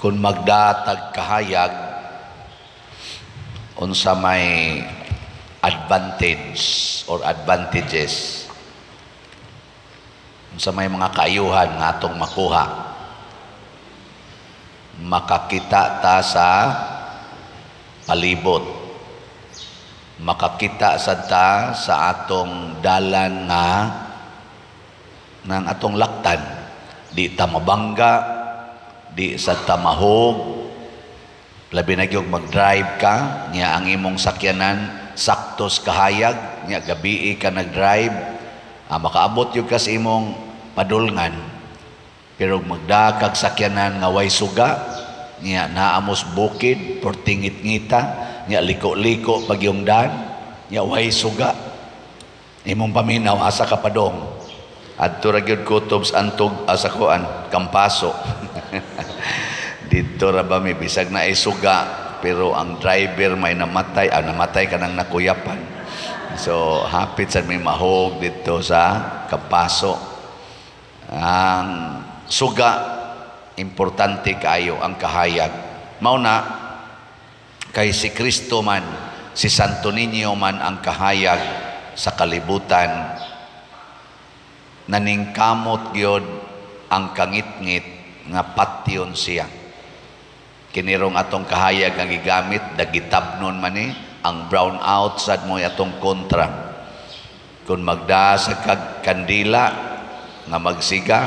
kung magdatag kahayag unsa may advantage or advantages, unsa may mga kaayuhan nga atong makuha, makakita ta sa palibot, makakita sad ta sa atong dalan nga nang atong laktan, di ta mabangga, di sa ta mahog, labi na gyud mag-drive ka nya ang imong sakyanan saktos kahayag nya gabi ka nag-drive, makaabot yung kas imong padulngan. Pero magdakag sakyanan nga way suga nya naamos bukid portingit-ngita nya liko-liko pag yung daan nya way suga, imong paminaw asa ka padong adto ra gyud kutob sa antog asa kuan Kampaso. Dito ra ba may bisag na isuga pero ang driver may namatay, namatay ka nang nakuyapan. So hapit sa may mahog dito sa Kampaso. Ang suga importante kayo ang kahayag. Mao na kay si Kristo man, si Santo Niño man ang kahayag sa kalibutan. Naningkamot gyud ang kangit-ngit nga patyon siya. Kinirong atong kahayag nga gigamit dagitabnon man ang brown out sad mo atong kontra. Kung magda sa kandila nga magsiga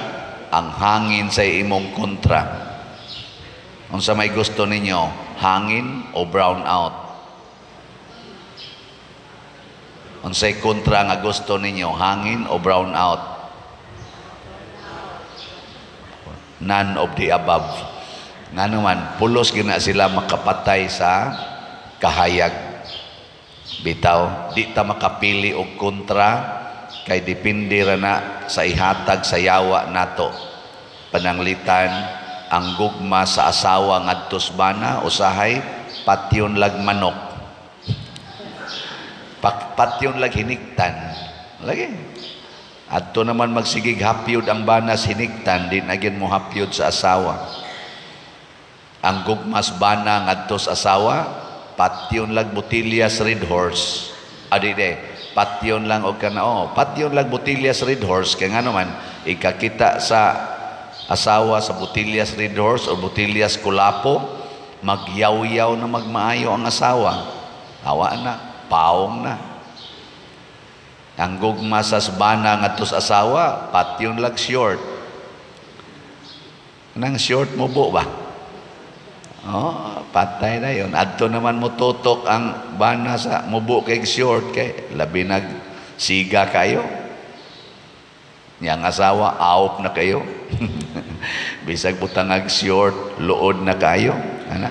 ang hangin sa imong kontra. Unsa may gusto ninyo, hangin o brown out? Unsay kontra nga gusto ninyo, hangin o brown out? None of the above. Nga naman, pulos gina sila makapatay sa kahayag. Bitaw, di ta makapili og kontra kay dipindi ra na sa ihatag sa yawa nato. Pananglitan, ang gugma sa asawa ngadtos bana usahay patyon lag manok. Patyon lag hiniktan. Lagi. Adto naman magsigig hapyod ang banas hiniktan, din agin mo hapyod sa asawa. Ang gugmas bana ngadto sa asawa, patyon lag botilyas red horse. Patyon lang og kana patyon lag botilyas red horse kay ngano man ikakita sa asawa sa botilyas red horse o botilyas kulapo, magyaw-yaw na magmaayo ang asawa. Awa na, paong na. Ang gugma sa bana ngadto sa asawa, patyon lag short. Nang short mo ba? Patay na yun. Adto naman mo tutok ang bana sa mubo kay short kay labi nag siga kayo. Yang asawa aop na kayo. Bisag butangag short, luod na kayo. Ana.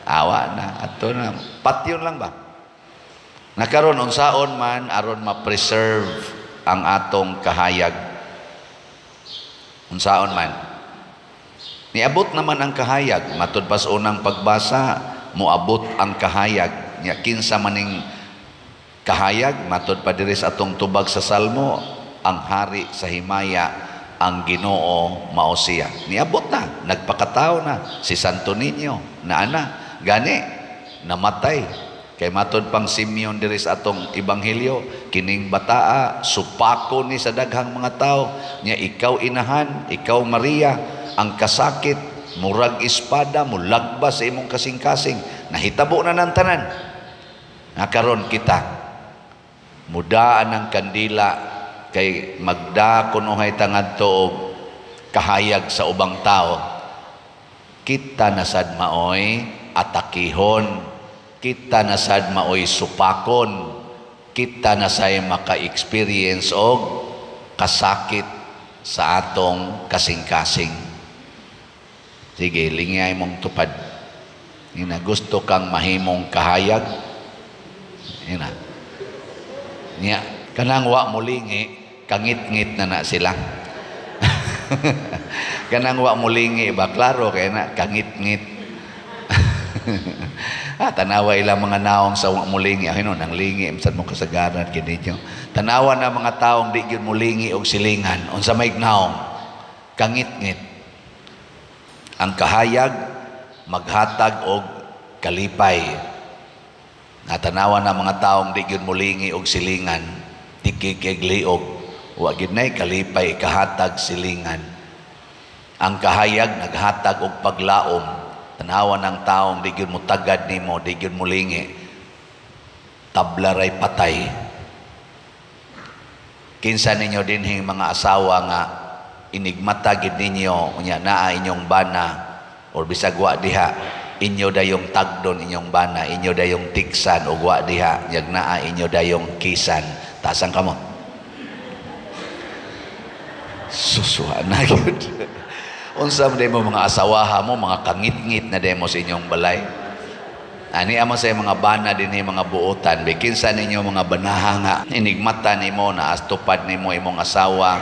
Awa na. Adto na. Patyon lang ba? Nakaroon unsaon man aron ma-preserve ang atong kahayag. Unsaon man. Niabot naman ang kahayag. Matud pas unang pagbasa, muabot ang kahayag. Nya kinsa maning kahayag, matud pa diri sa atong tubag sa Salmo, ang hari sa himaya, ang Ginoo mao siya. Niabot na, nagpakatao na si Santo Niño na ana. Gani, namatay. Kay matod pang Simeon diri sa atong ebanghelyo, kining bataa supako ni sa daghang mga tao nya ikaw inahan, ikaw Maria, ang kasakit murag espada mulagbas sa imong kasing-kasing, nahitabo na ng tanan. Nakaron kita mudaan ang kandila kay magdakon uhay tangadto og kahayag sa ubang tao. Kita na sad maoy atakihon, kita na sad maoy supakon, kita na say maka-experience og kasakit sa atong kasing-kasing. Sige, lingay mong tupad. Ina, gusto kang mahimong kahayag? Ina. Nya, kanang wa mulingi, kangit-ngit na sila. Kanang wa mulingi ba klaro kay na kangit-ngit. Tanawa ilang mga naong sa mulingi nang lingi sad mo kasagaran kini nyo. Tanawa na mga taong di gyud mulingi og silingan unsa may naong kangit-ngit. Ang kahayag maghatag og kalipay. Natanawan na mga taong di gyud mulingi og silingan, tikikigliog, wa gyud nay kalipay kahatag silingan. Ang kahayag naghatag og paglaom, tanawan ng taong di gyud mutagad nimo, di gyud mulingi, tablaray patay. Kinsa ninyo dinhing mga asawa nga inigmata gid ninyo unya naa inyong bana or bisag wa diha inyo dayong tagdon inyong bana, inyo dayong tiksan o wa diha yag naa inyo dayong kisan. Tasan kamo? Susuha na gyud. Unsa man mo mga asawaha mo, mga kangit-ngit na demo sa inyong balay. Ani amo sa mga bana dinhi mga buotan, bikinsa ninyo mga banaha nga inigmata nimo na astupad nimo imong asawa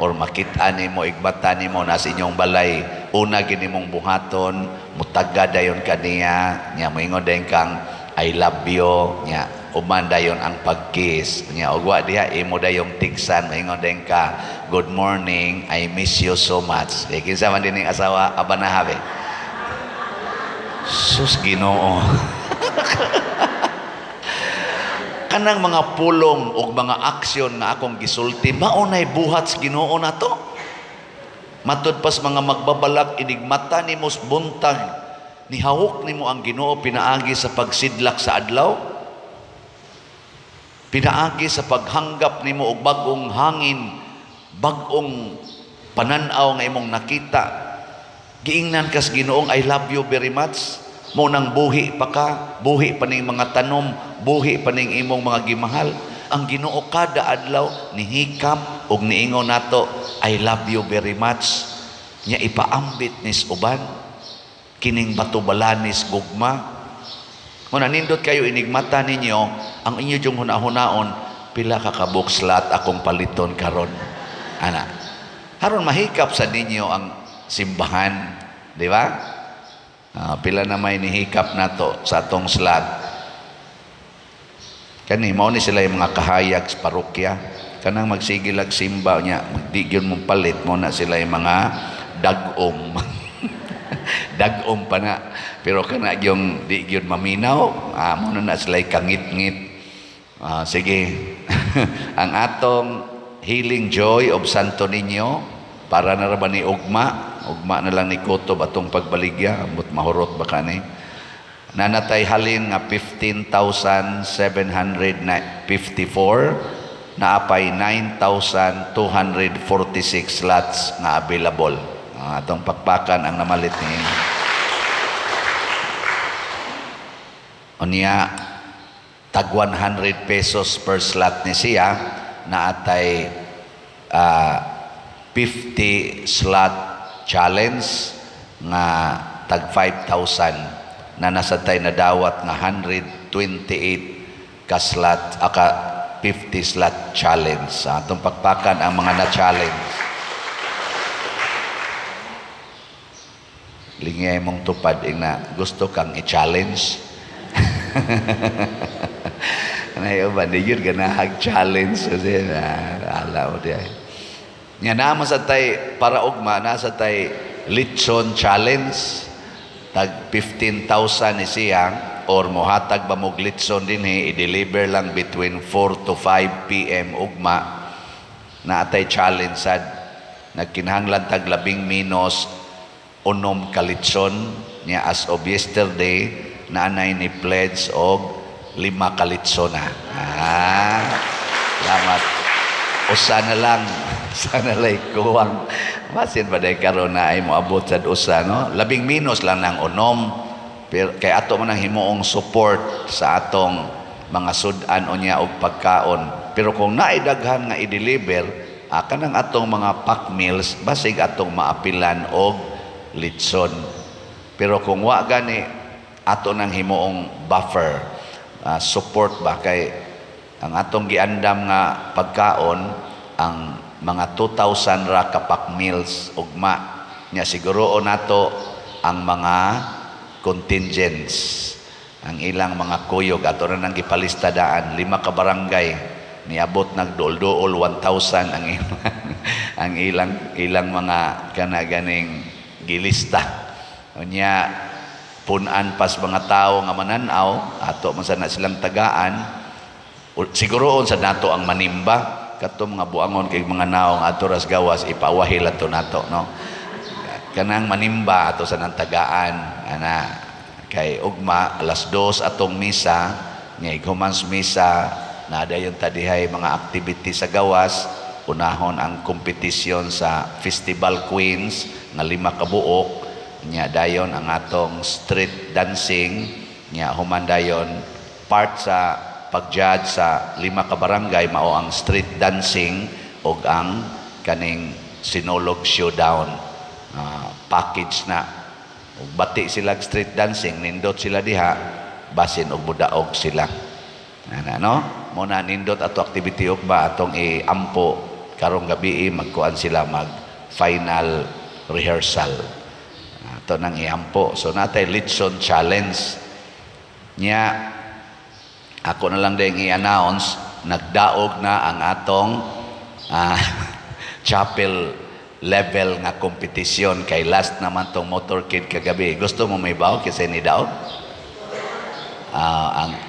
or makita nimo igbata nimo na sa inyong balay, una gid nimong buhaton, mutagad dayon kaniya, nya moingon dayon kang I love you, nya uman dayon ang pagkiss, nya ugwa diha imo dayong tigsan, moingon dayon ka good morning, I miss you so much. Kinsa man dining asawa abanahabe. Sus Ginoo. Kanang mga pulong o mga aksyon nga akong gisulti, maunay buhat sa Ginoo na to. Matud pas mga magbabalak, inigmata ni mos buntag, nihawok ni mo ang Ginoo pinaagi sa pagsidlak sa adlaw, pinaagi sa paghanggap ni mo og bagong hangin, bagong pananaw nga imong nakita. Giingnan kas Ginoong I love you very much. Mo nang buhi pa ka, buhi pa ning mga tanom, buhi pa ning imong mga gimahal. Ang Ginoo kada adlaw nihikap og niingon nato I love you very much. Nya ipaambit nis uban kining batubalanis gugma. Muna nindot kayo inigmata ninyo ang inyo yung hunahunaon, pila ka kabukslat akong paliton karon. Ana. Haron mahikap sa ninyo ang simbahan, di ba? Pila na may nihikap nato sa atong slot. Kani mao ni sila yung mga kahayag sa parokya. Kanang magsigil ag simba nya, di gyud mo palit mo na sila yung mga dagom. Dagom pa na. Pero kana yung di gyud maminaw, mo na sila kangit-ngit. Sige. Ang atong Healing Joy of Santo Niño para na ra ni ugma na lang ni kutob atong pagbaligya, ambot mahurot ba kani? Nanatay halin nga 15,754 na apay 9,246 slots nga available. Atong pakpakan ang namalit ni unya tag 100 pesos per slot ni siya na atay 50 slot challenge nga tag 5,000 na nasatay na dawat nga 128 ka slot aka 50 slot challenge. Atong pakpakan ang mga na-challenge. Lingay mong tupad na gusto kang i-challenge. Ano ba? Di yun ganahag challenge. Kasi alam mo diya. Nga naman sa tay para ugma, nasa tay Litson Challenge. Tag 15,000 ni siya or mohatag ba mog Litson din i-deliver lang between 4 to 5 p.m. ugma na atay challenge sad. Nagkinahanglan tag 10 minos unom ka Litson niya as of yesterday na anay ni pledge og 5 ka Litson na. Salamat. Usa na lang. Sana lay kuwang. Masin pa day karon na ay moabot sa usa, no? 10 minos lang ng unom. Pero kay ato man ang himuong support sa atong mga sudan unya og pagkaon. Pero kung naidaghan nga i-deliver, kanang atong mga pack meals, basig atong maapilan og litson. Pero kung wa gani ato nang himuong buffer, support ba kay ang atong giandam nga pagkaon ang mga 2,000 ra ka pack meals ugma nya siguro nato ang mga contingents, ang ilang mga kuyog ato ra nang gipalista daan 5 ka barangay niabot nagduol-duol 1,000 ang ilang mga kanaganing gilista unya punan pas mga tao nga mananaw ato man sana silang tagaan. Siguroon sa nato ang manimba kato mga buangon kay mga naong ato ras gawas ipawahil ato nato no. Kanang manimba ato sa nang tagaan ana kay ugma alas 2 atong misa nya humans misa na dayon tadihay mga activity sa gawas. Unahon ang kompetisyon sa Festival Queens nga 5 ka buok nya dayon ang atong street dancing nya human dayon part sa pag-judge sa 5 ka barangay mao ang street dancing ug ang kaning Sinulog Showdown package na ug bati sila street dancing nindot sila diha basin og budaog sila ana no mo na nindot ato activity ug ba atong iampo karong gabi magkuan sila mag final rehearsal ato nang iampo so natay litson challenge nya ako na lang din i-announce nagdaog na ang atong chapel level nga kompetisyon kay last naman tong motorcade kagabi gusto mo may bawo kasi ni daog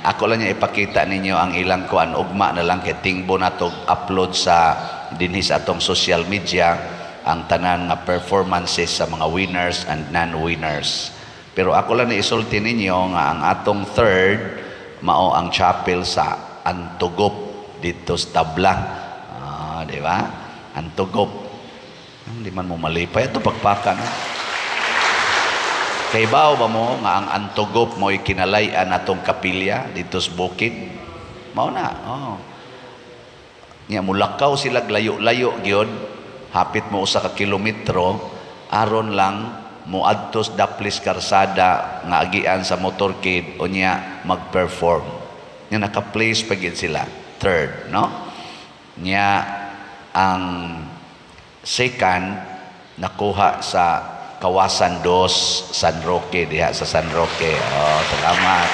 ako lang niya ipakita ninyo ang ilang kuan ugma na lang kay tingbo nato upload sa dinhi sa atong social media ang tanan nga performances sa mga winners and non-winners. Pero ako lang isulti ninyo nga ang atong third mao ang chapel sa Antugop dito sa Tabla. Di ba? Antugop. Hindi man mo malipay ito pagpakan. Kay bao ba mo nga ang Antugop mo'y kinalayan atong kapilya dito sa bukid? Mao na. Nya mulakaw sila layo-layo gyud hapit mo usa ka kilometro aron lang moadtos Daplis Karsada nga agian sa motorcade unya mag-perform. Nya naka-place pa gyud sila third no. Nya ang second nakuha sa Kawasan 2 San Roque diha sa San Roque. Salamat.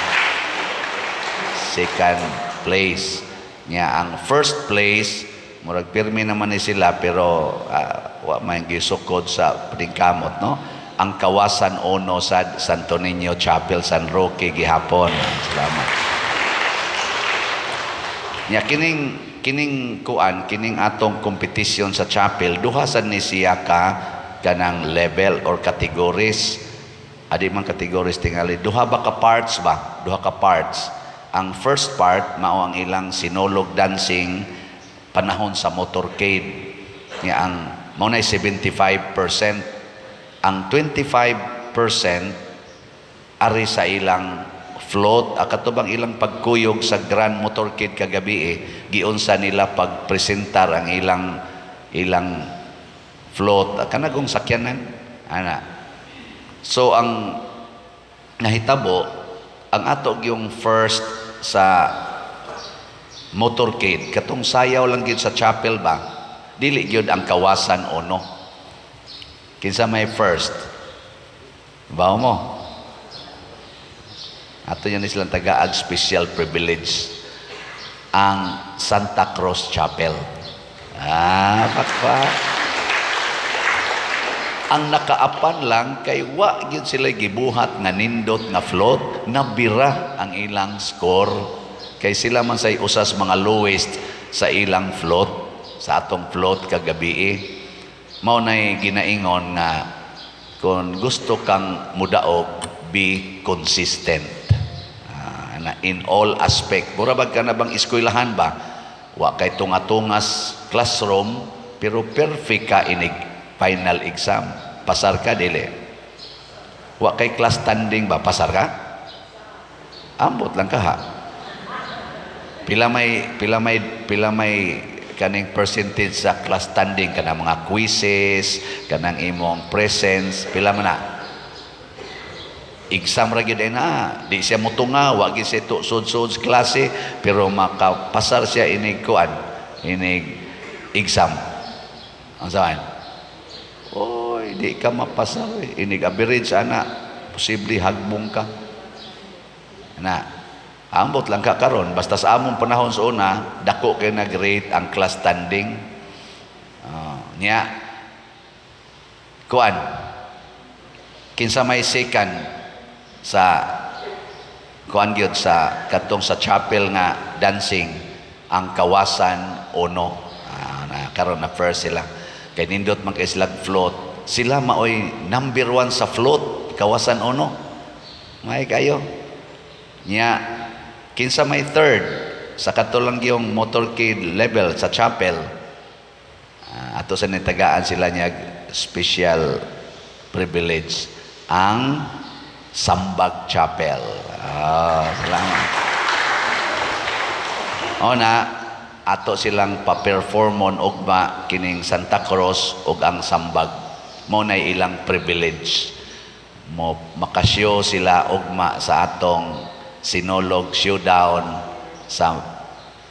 Second place. Nya ang first place murag pirmi naman ni sila pero wa man gisukod sa pagkamot no ang Kawasan 1 sa Santo Niño Chapel San Roque gihapon. Salamat. Nya kining atong competition sa chapel duha sad ni siya ka kanang level or categories. Adi man categories tingali duha ka parts. Ang first part mao ang ilang sinulog dancing panahon sa motorcade. Nya ang mao nay 75%. Ang 25% ari sa ilang float akatubang ilang pagkuyog sa Grand Motorcade kagabi giunsa nila pagpresentar ang ilang float kanagong sakyanan ana. So ang nahitabo ang ato yung first sa motorcade katong sayaw lang gyud sa chapel ba dili gyud ang Kawasan 1 kinsa may first bawo mo ato yan silang tagaag special privilege ang Santa Cruz Chapel pakpa ang nakaapan lang kay wa gyud sila gibuhat nga nindot nga float nabira ang ilang score kay sila man say usas mga lowest sa ilang float sa atong float kagabi mao nay ginaingon nga kung gusto kang mudaog be consistent na in all aspect mura bag ka na bang eskwelahan ba wa kay tunga-tungas classroom pero perfect ka inig final exam pasar ka dili wa kay class standing ba pasar ka ambot lang ka ha pila may kaning percentage sa class standing kanang mga quizzes kanang imong presence pila man na exam ra gyud na di siya mutunga wa gyud siya sud-sud klase pero makapasar siya inig kuan inig exam ang saan di ka mapasa inig average ana posible hagbong ka na ambot lang ka karon basta sa among panahon sa una dako kay nag-rate ang class standing nya kuan kinsa may second sa kuan gyud sa katong sa chapel nga dancing ang kawasan uno. Na karon na first sila kay nindot man kay sila float, sila maoy number 1 sa float kawasan uno. May kayo nya kinsa may third sa katulang yung motorcade level sa chapel, ato sa nitagaan sila niya special privilege ang Sambag Chapel. Salamat. Na ato silang pa-performon ugma kining Santa Cruz ug ang Sambag. Mo na ilang privilege. Mo makasyo sila ugma sa atong Sinulog showdown sa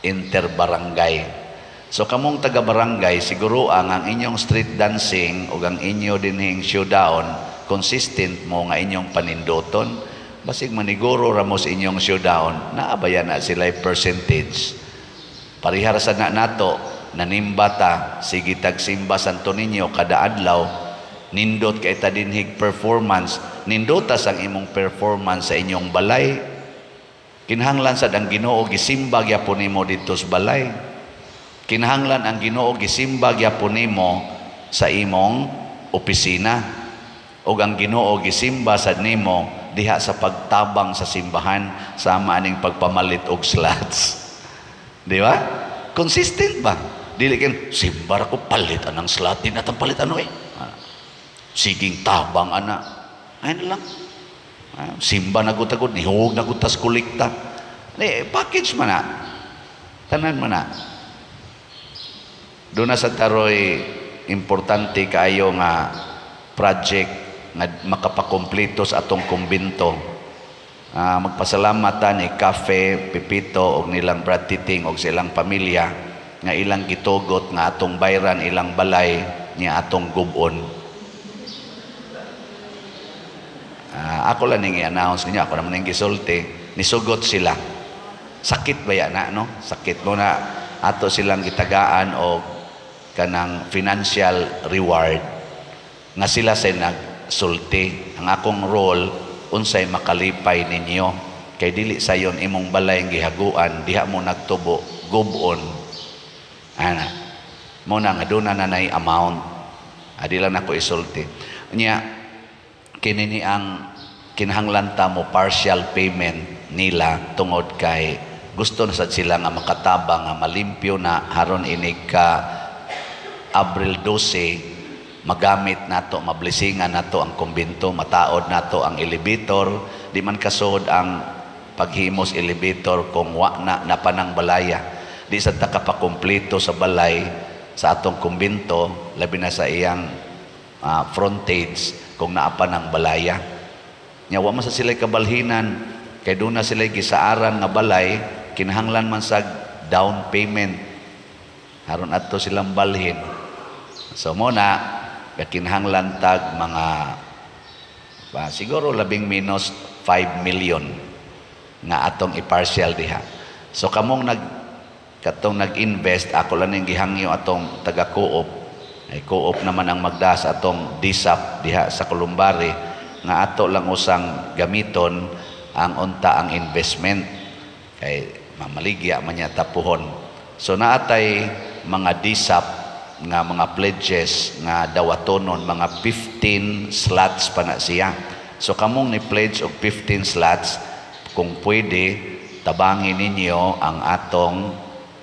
interbarangay. So kamong taga-barangay, siguro ang inyong street dancing ug ang inyo dinhing showdown consistent mo nga inyong panindoton. Basig maniguro ramos inyong showdown, naabayan na sila percentage. Parihar sa nato, nanimbata, sige tagsimba Santo Niño kada adlaw, nindot kay ta dinhig performance, nindotas ang imong performance sa inyong balay. Kinahanglan sad ang Ginoo gisimba gyapon nimo dito sa balay. Kinahanglan ang Ginoo gisimba gyapon nimo sa imong opisina. O ang Ginoo gisimba sad nimo diha sa pagtabang sa simbahan sama aning pagpamalit og slots. Di ba? Consistent ba? Dili ken simbar ko palit anang slot din atang palit ano siging tabang ana. Ay na lang. Simba na gutagod, nihog na gutas kulikta. Package man na. Tanan man na. Doon na sa taroy, importante kayo nga project nga makapakompleto sa atong kumbinto. Magpasalamatan ni Cafe, Pipito, og nilang Brad Titing, og silang pamilya, nga ilang gitugot nga atong bayran, ilang balay, niya atong gubon. Ako lang nang i-announce niya, ako naman nang gisulti, nisugot sila. Sakit ba yan no? Sakit mo na ato silang gitagaan o kanang financial reward nga sila say nagsulti. Ang akong role, unsay makalipay ninyo. Kay dili sayon imong balay ang gihaguan, diha mo nagtubo, gubon. Mo na nga doon na nanay amount. Adi lang ako isulti. Nya, kinini ang kinahanglan ta mo partial payment nila tungod kay gusto na sad sila nga makatabang nga malimpyo na haron inig ka Abril 12 magamit nato mablisingan nato ang kumbinto, mataod nato ang elevator, di man kasod ang paghimos elevator kung wa na napanang balaya, di sad ta kapakumpleto sa balay sa atong kumbinto labi na sa iyang frontage kung naapan ang balaya. Nya wa man sa sila kabalhinan kay doon na sila gisaaran nga balay, kinahanglan man sa down payment haron adto silang balhin. So mo na kinahanglan tag mga siguro labing minus 5 million nga atong i-partial diha. So kamong nag-invest, ako lang yung gihangyo atong taga-co-op. Ay co-op naman ang magdas atong DSAP diha sa Columbari nga ato lang usang gamiton ang unta ang investment kay mamaligya man niya tapuhon. So naatay mga DSAP nga mga pledges nga dawatonon mga 15 slots pa na siya. So kamong ni pledge og 15 slots, kung pwede tabangin ninyo ang atong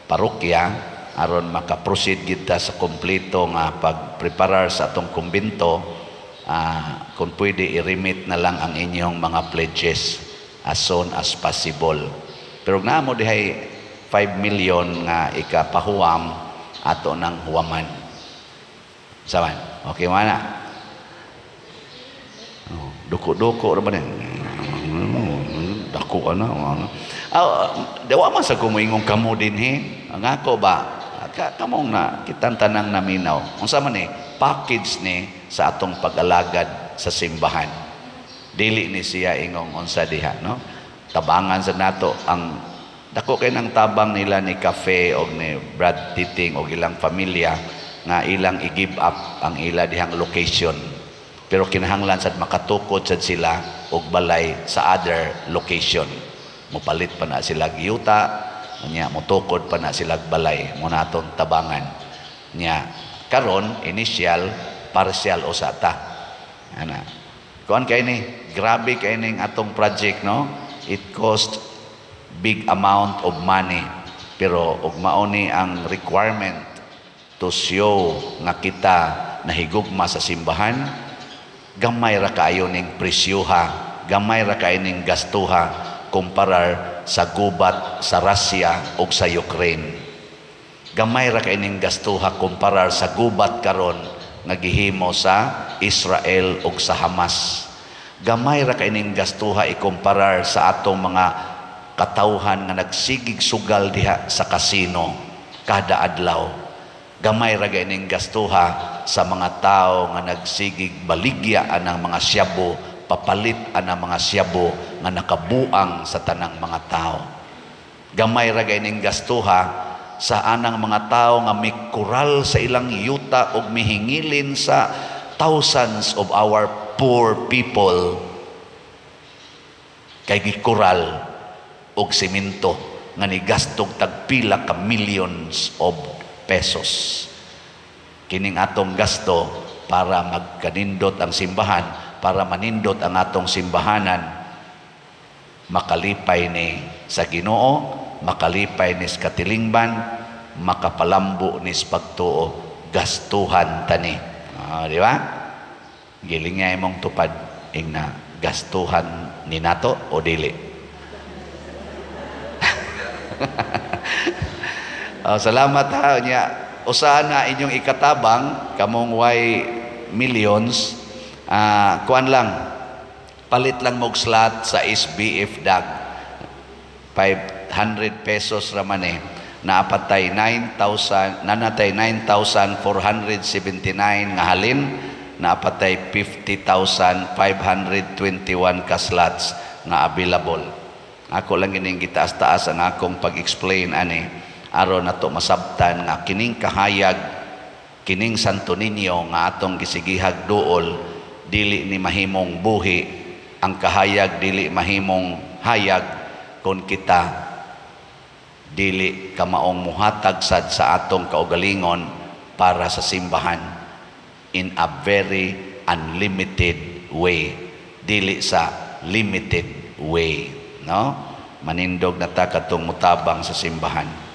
parokya aron makaproceed kita sa kompleto nga pagpreparar sa atong kumbinto. Kung pwede i-remit na lang ang inyong mga pledges as soon as possible. Pero naamo dihay 5 million nga ikapahuwam ato ng huwaman. Saman? Okay mana? Duko-duko ra ba din? Dako ana. Dawa man sa kumuingong kamo dinhi. Ang ako ba? Kamong na kitang tanang naminaw. Unsa man package ni sa atong pag-alagad sa simbahan. Dili ni siya ingong unsa diha, no? Tabangan sa nato ang dako kay nang tabang nila ni Cafe og ni Brad Titing og ilang pamilya nga ilang i-give up ang ila dihang location Pero kinahanglan sad makatukod sad sila og balay sa other location. Mupalit pa na sila yuta, nya mutukod pa na sila balay mo naton tabangan. Nya karon initial, partial usata. Ana. Kuan kay ni, grabe kay ning atong project, no? It cost big amount of money. Pero ug mao ni ang requirement to show nga kita nahigugma sa simbahan, gamay ra kaayo ning presyuha, gamay ra kaayo ning gastuha kumparar sa gubat sa Russia ug sa Ukraine. Gamay ra kaayo ning gastuha kumparar sa gubat karon nga gihimo sa Israel ug sa Hamas. Gamay ra kaayo ning gastuha ikumparar sa atong mga katawhan nga nagsigig sugal diha sa kasino kada adlaw. Gamay ra ning gastuha sa mga tao nga nagsigig baligya anang mga syabo, papalit anang mga syabo nga nakabuang sa tanang mga tao. Gamay ra ning gastuha sa anang mga tao nga mikural sa ilang yuta ug mihingilin sa thousands of our poor people kay gikural og semento nga nigastog tagpila ka millions of pesos. Kining atong gasto para magkanindot ang simbahan, para manindot ang atong simbahanan, makalipay ni sa Ginoo, makalipay ni sa katilingban, makapalambo ni sa pagtuo, gastuhan tani. Di ba? Giling nga imong tupad ingna gastuhan ni nato o dili. Salamat ha niya. Usahan na inyong ikatabang kamong way millions. Kuan lang, palit lang mog slot sa SBF DAG. 500 pesos raman eh. Naapatay 9,000, nanatay 9,479 nga halin. Naapatay 50,521 ka slots na available. Ako lang gining gitaas-taas ang akong pag-explain ani aron nato masabtan nga kining kahayag, kining Santo Niño nga atong gisigihag duol dili ni mahimong buhi. Ang kahayag dili mahimong hayag kung kita dili ka maong muhatag sad sa atong kaugalingon para sa simbahan in a very unlimited way, dili sa limited way. No? Manindog na ta katong mutabang sa simbahan.